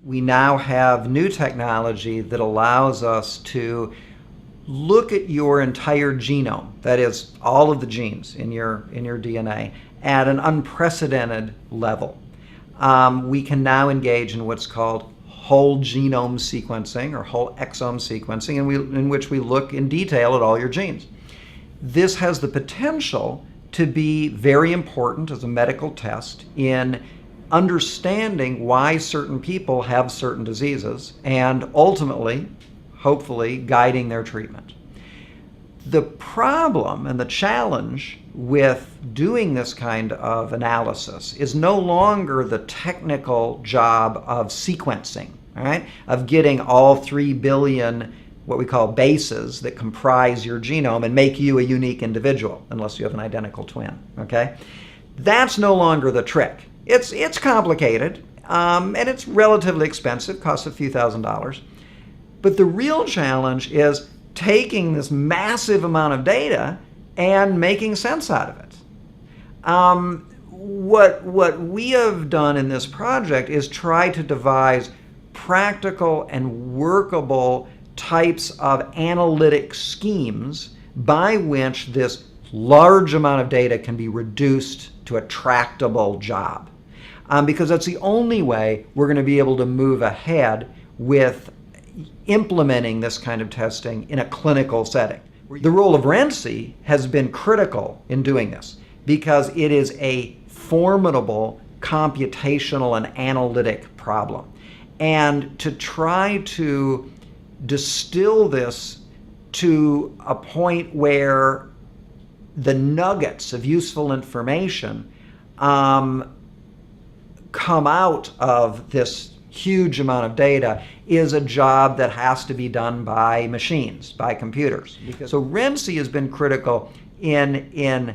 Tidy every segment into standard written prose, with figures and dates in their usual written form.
we now have new technology that allows us to look at your entire genome, that is, all of the genes in your DNA, at an unprecedented level. We can now engage in what's called whole genome sequencing or whole exome sequencing, in which we look in detail at all your genes. This has the potential to be very important as a medical test in understanding why certain people have certain diseases and ultimately, hopefully, guiding their treatment. The problem and the challenge with doing this kind of analysis is no longer the technical job of sequencing, all right, of getting all 3 billion what we call bases that comprise your genome and make you a unique individual, unless you have an identical twin, okay? That's no longer the trick. It's complicated, and it's relatively expensive, costs a few $1,000s. But the real challenge is taking this massive amount of data and making sense out of it. What we have done in this project is try to devise practical and workable types of analytic schemes by which this large amount of data can be reduced to a tractable job. Because that's the only way we're going to be able to move ahead with implementing this kind of testing in a clinical setting. The role of RENCI has been critical in doing this because it is a formidable computational and analytic problem. And to try to distill this to a point where the nuggets of useful information come out of this huge amount of data is a job that has to be done by machines, by computers. So RENCI has been critical in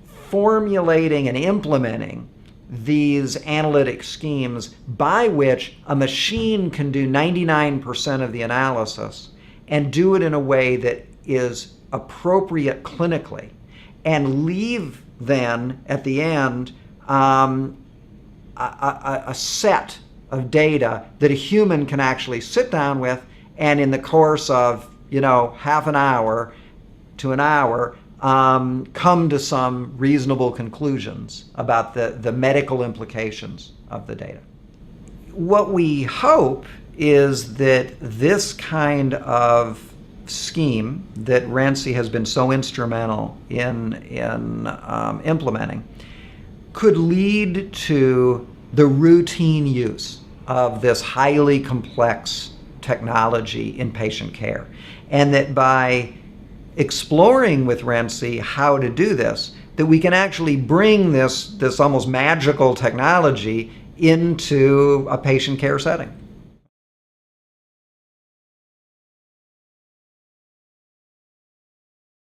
formulating and implementing these analytic schemes by which a machine can do 99% of the analysis and do it in a way that is appropriate clinically and leave then at the end a set of data that a human can actually sit down with and in the course of, half an hour to an hour, come to some reasonable conclusions about the medical implications of the data. What we hope is that this kind of scheme that RENCI has been so instrumental in implementing could lead to the routine use of this highly complex technology in patient care. And that by exploring with RENCI how to do this, that we can actually bring this almost magical technology into a patient care setting.